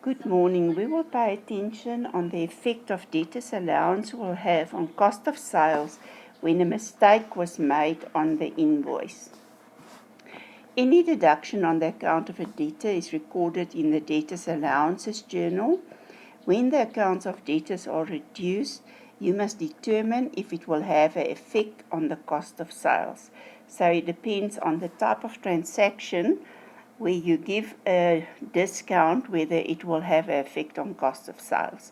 Good morning. We will pay attention on the effect of debtors allowance will have on cost of sales when a mistake was made on the invoice. Any deduction on the account of a debtor is recorded in the debtors allowances journal. When the accounts of debtors are reduced, you must determine if it will have an effect on the cost of sales. So it depends on the type of transaction where you give a discount, whether it will have an effect on cost of sales.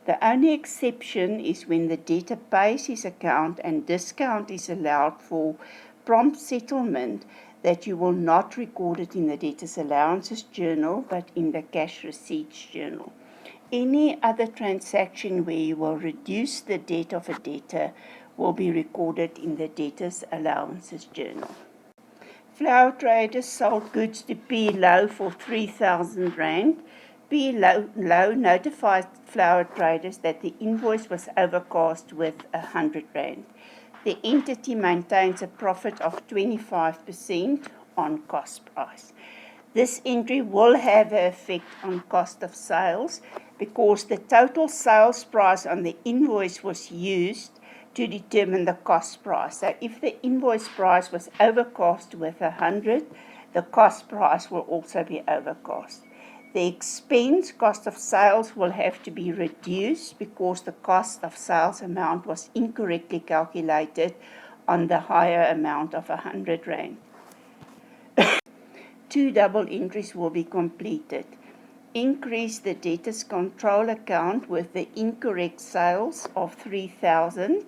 The only exception is when the debtor pays his account and discount is allowed for prompt settlement, that you will not record it in the debtors allowances journal but in the cash receipts journal. Any other transaction where you will reduce the debt of a debtor will be recorded in the debtors allowances journal. Flour traders sold goods to P. Low for 3,000 Rand. P. Low notified flour traders that the invoice was overcast with 100 Rand. The entity maintains a profit of 25% on cost price. This entry will have an effect on cost of sales because the total sales price on the invoice was used to determine the cost price. So if the invoice price was overcast with 100, the cost price will also be overcast. The expense cost of sales will have to be reduced because the cost of sales amount was incorrectly calculated on the higher amount of 100 Rand. 2 double entries will be completed. Increase the debtors control account with the incorrect sales of 3,000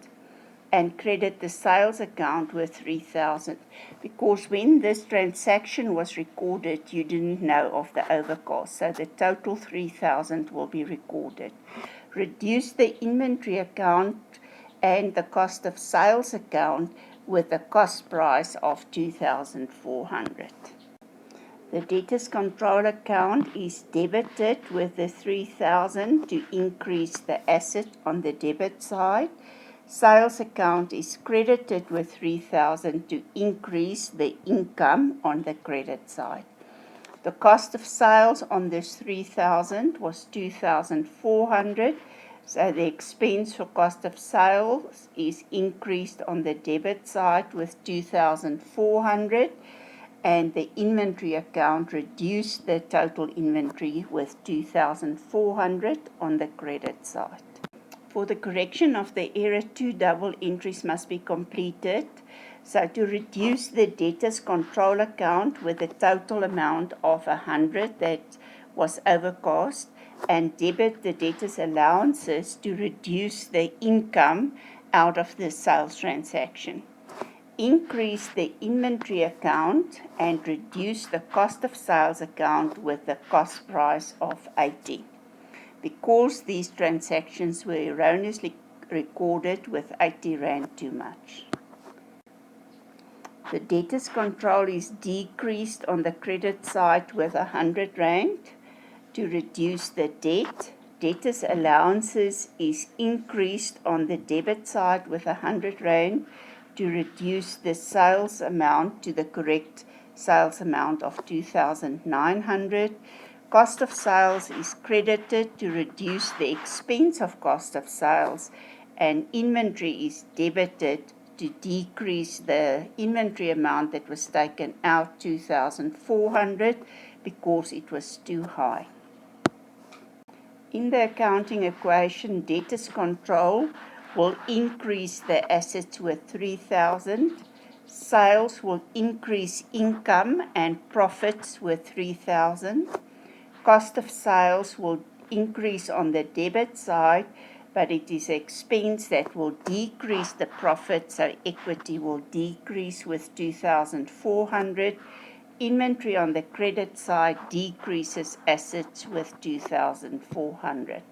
and credit the sales account with 3,000, because when this transaction was recorded, you didn't know of the overcost, so the total 3,000 will be recorded. Reduce the inventory account and the cost of sales account with a cost price of 2,400. The debtors control account is debited with the 3,000 to increase the asset on the debit side. Sales account is credited with 3,000 to increase the income on the credit side. The cost of sales on this 3,000 was 2,400, so the expense for cost of sales is increased on the debit side with 2,400, and the inventory account reduced the total inventory with 2,400 on the credit side. For the correction of the error, 2 double entries must be completed. So to reduce the debtors control account with a total amount of 100 that was overcost, and debit the debtors allowances to reduce the income out of the sales transaction. Increase the inventory account and reduce the cost of sales account with the cost price of 80. Because these transactions were erroneously recorded with 80 Rand too much. The debtors control is decreased on the credit side with 100 Rand to reduce the debt. Debtors allowances is increased on the debit side with 100 Rand to reduce the sales amount to the correct sales amount of 2,900. Cost of sales is credited to reduce the expense of cost of sales, and inventory is debited to decrease the inventory amount that was taken out, 2,400, because it was too high. In the accounting equation, debtors control will increase the assets with 3,000. Sales will increase income and profits with 3,000. Cost of sales will increase on the debit side, but it is expense that will decrease the profit, so equity will decrease with 2,400. Inventory on the credit side decreases assets with 2,400.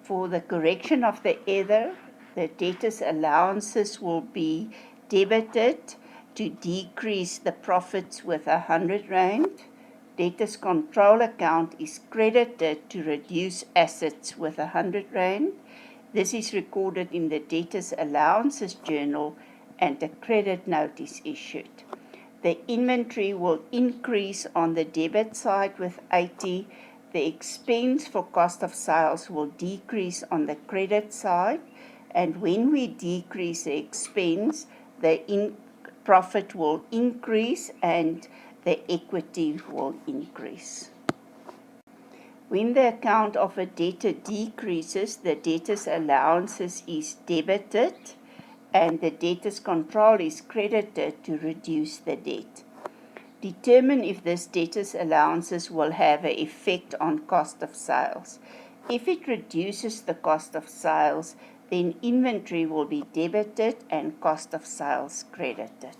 For the correction of the error, the debtors allowances will be debited to decrease the profits with 100 Rand. Debtors control account is credited to reduce assets with 100 Rand. This is recorded in the debtors allowances journal and a credit note is issued. The inventory will increase on the debit side with 80. the expense for cost of sales will decrease on the credit side, and when we decrease the expense, the profit will increase and the equity will increase. When the account of a debtor decreases, the debtor's allowances is debited and the debtor's control is credited to reduce the debt. Determine if this debtor's allowances will have an effect on cost of sales. If it reduces the cost of sales, then inventory will be debited and cost of sales credited.